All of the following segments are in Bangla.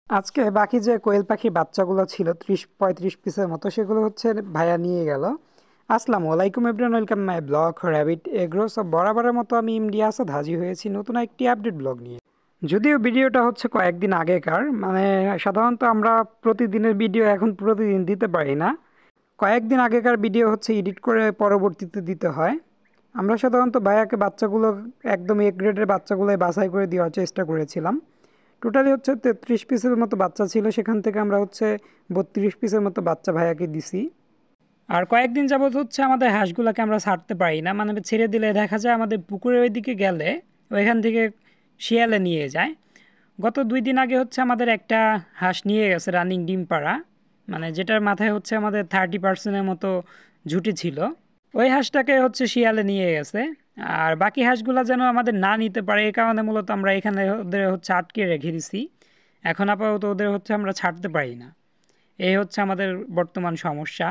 আজকে বাকি যে কোয়েল পাখির বাচ্চাগুলো ছিল 30-35 পিসের মতো, সেগুলো হচ্ছে ভাইয়া নিয়ে গেল। আসসালামু আলাইকুম everyone, welcome my blog rabbit agro. সব বরাবরের মতো আমি ইমডি আসাদ হাজির হয়েছি নতুন একটি আপডেট ব্লগ নিয়ে। যদিও ভিডিওটা হচ্ছে কয়েকদিন আগেকার, মানে সাধারণত আমরা প্রতিদিনের ভিডিও এখন প্রতিদিন দিতে পারি না। কয়েকদিন আগেকার ভিডিও হচ্ছে এডিট করে পরবর্তীতে দিতে হয়। আমরা সাধারণত ভাইয়াকে বাচ্চাগুলো একদম এ গ্রেডের বাচ্চাগুলোই বাছাই করে দেওয়ার চেষ্টা করেছিলাম। টোটালি হচ্ছে 33 পিসের মতো বাচ্চা ছিল, সেখান থেকে আমরা হচ্ছে 32 পিসের মতো বাচ্চা ভাইয়াকে দিছি। আর কয়েকদিন যাবত হচ্ছে আমাদের হাঁসগুলোকে আমরা ছাড়তে পারি না, মানে ছেড়ে দিলে দেখা যায় আমাদের পুকুরের ওইদিকে গেলে ওইখান থেকে শিয়ালে নিয়ে যায়। গত 2 দিন আগে হচ্ছে আমাদের একটা হাঁস নিয়ে গেছে রানিং ডিম পাড়া, মানে যেটার মাথায় হচ্ছে আমাদের 30%-এর মতো ঝুঁটি ছিল। ওই হাঁসটাকে হচ্ছে শিয়ালে নিয়ে গেছে। আর বাকি হাঁসগুলা যেন আমাদের না নিতে পারে, এই কারণে মূলত আমরা এখানে ওদের হচ্ছে আটকে রেখে দিছি। এখন আপাতত ওদের হচ্ছে আমরা ছাড়তে পারি না। এই হচ্ছে আমাদের বর্তমান সমস্যা।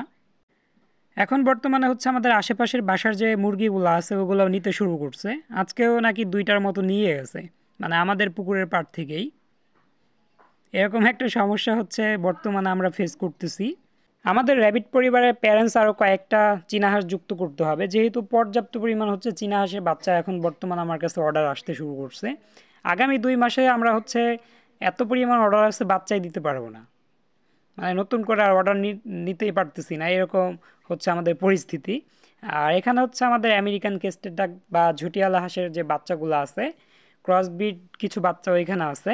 এখন বর্তমানে হচ্ছে আমাদের আশেপাশের বাসার যে মুরগিগুলো আছে ওগুলো নিতে শুরু করছে। আজকেও নাকি 2টার মতো নিয়ে গেছে, মানে আমাদের পুকুরের পাড় থেকেই। এরকম একটা সমস্যা হচ্ছে বর্তমানে আমরা ফেস করতেছি। আমাদের র্যাবিট পরিবারের প্যারেন্টস আরও কয়েকটা চীনা হাঁস যুক্ত করতে হবে, যেহেতু পর্যাপ্ত পরিমাণ হচ্ছে চীনা হাঁসের বাচ্চা এখন বর্তমানে আমার কাছে অর্ডার আসতে শুরু করছে। আগামী 2 মাসে আমরা হচ্ছে এত পরিমাণ অর্ডার আসছে বাচ্চাই দিতে পারবো না, মানে নতুন করে আর অর্ডার নিতেই পারতেছি না, এরকম হচ্ছে আমাদের পরিস্থিতি। আর এখানে হচ্ছে আমাদের আমেরিকান কেস্টের ডাক বা ঝুটিয়ালা হাঁসের যে বাচ্চাগুলো আছে, ক্রসবিট কিছু বাচ্চা ওইখানে আছে।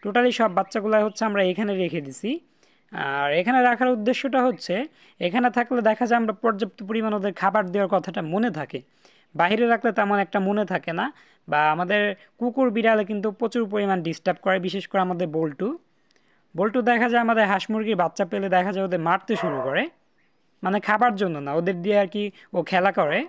টোটালি সব বাচ্চাগুলো হচ্ছে আমরা এখানে রেখে দিছি। আর এখানে রাখার উদ্দেশ্যটা হচ্ছে এখানে থাকলে দেখা যায় আমরা পর্যাপ্ত পরিমাণ ওদের খাবার দেওয়ার কথাটা মনে থাকে, বাইরে রাখলে তেমন একটা মনে থাকে না। বা আমাদের কুকুর বিড়ালে কিন্তু প্রচুর পরিমাণ ডিস্টার্ব করে, বিশেষ করে আমাদের বল্টু বল্টু দেখা যায় আমাদের হাঁস মুরগির বাচ্চা পেলে দেখা যায় ওদের মারতে শুরু করে, মানে খাবার জন্য না, ওদের দিয়ে আর কি ও খেলা করে।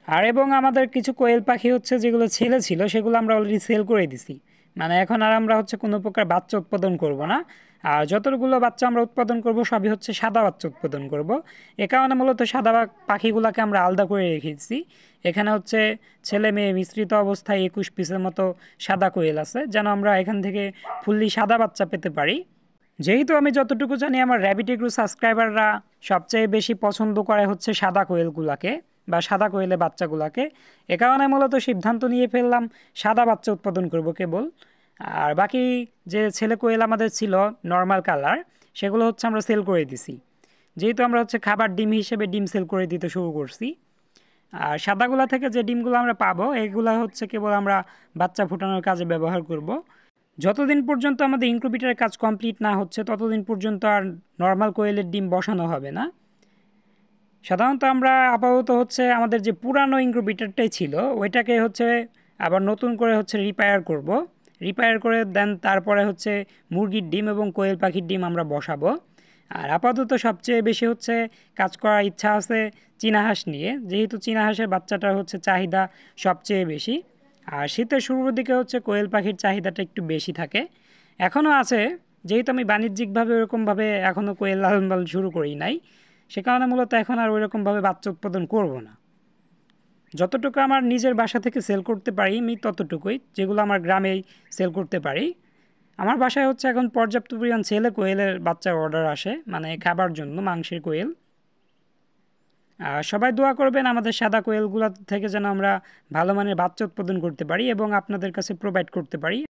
আর এবং আমাদের কিছু কোয়েল পাখি হচ্ছে যেগুলো ছেলে ছিল সেগুলো আমরা অলরেডি সেল করে দিছি, মানে এখন আর আমরা হচ্ছে কোনো প্রকার বাচ্চা উৎপাদন করব না। আর যতগুলো বাচ্চা আমরা উৎপাদন করব সবই হচ্ছে সাদা বাচ্চা উৎপাদন করব। এ কারণে মূলত সাদা পাখিগুলোকে আমরা আলাদা করে রেখেছি। এখানে হচ্ছে ছেলে মেয়ে মিশ্রিত অবস্থায় 21 পিসের মতো সাদা কোয়েল আছে, যেন আমরা এখান থেকে ফুললি সাদা বাচ্চা পেতে পারি। যেহেতু আমি যতটুকু জানি আমার র্যাবিট এগ্রো সাবস্ক্রাইবাররা সবচেয়ে বেশি পছন্দ করে হচ্ছে সাদা কোয়েলগুলাকে বা সাদা কোয়েলের বাচ্চাগুলাকে, এ কারণে মূলত সিদ্ধান্ত নিয়ে ফেললাম সাদা বাচ্চা উৎপাদন করব কেবল। আর বাকি যে ছেলে কোয়েল আমাদের ছিল নর্মাল কালার, সেগুলো হচ্ছে আমরা সেল করে দিছি, যেহেতু আমরা হচ্ছে খাবার ডিম হিসেবে ডিম সেল করে দিতে শুরু করছি। আর সাদাগুলা থেকে যে ডিমগুলো আমরা পাবো এগুলা হচ্ছে কেবল আমরা বাচ্চা ফোটানোর কাজে ব্যবহার করব। যতদিন পর্যন্ত আমাদের ইনকিউবেটরের কাজ কমপ্লিট না হচ্ছে ততদিন পর্যন্ত আর নর্মাল কোয়েলের ডিম বসানো হবে না। সাধারণত আমরা আপাতত হচ্ছে আমাদের যে পুরানো ইনকিউবেটরটাই ছিল ওইটাকে হচ্ছে আবার নতুন করে হচ্ছে রিপেয়ার করব। রিপেয়ার করে দেন তারপরে হচ্ছে মুরগির ডিম এবং কোয়েল পাখির ডিম আমরা বসাবো। আর আপাতত সবচেয়ে বেশি হচ্ছে কাজ করার ইচ্ছা আছে চীনা হাঁস নিয়ে, যেহেতু চীনা হাঁসের বাচ্চাটার হচ্ছে চাহিদা সবচেয়ে বেশি। আর শীতের শুরুর দিকে হচ্ছে কোয়েল পাখির চাহিদাটা একটু বেশি থাকে, এখনও আছে, যেহেতু আমি বাণিজ্যিকভাবে ওরকমভাবে এখনও কোয়েল লালন পালন শুরু করি নাই, সে কারণে মূলত এখন আর ওইরকমভাবে বাচ্চা উৎপাদন করব না। যতটুকু আমার নিজের বাসা থেকে সেল করতে পারি আমি ততটুকুই, যেগুলো আমার গ্রামেই সেল করতে পারি। আমার বাসায় হচ্ছে এখন পর্যাপ্ত পরিমাণ ছেলে কোয়েলের বাচ্চার অর্ডার আসে, মানে খাবার জন্য মাংসের কোয়েল। আর সবাই দোয়া করবেন আমাদের সাদা কোয়েলগুলো থেকে যেন আমরা ভালো মানের বাচ্চা উৎপাদন করতে পারি এবং আপনাদের কাছে প্রোভাইড করতে পারি।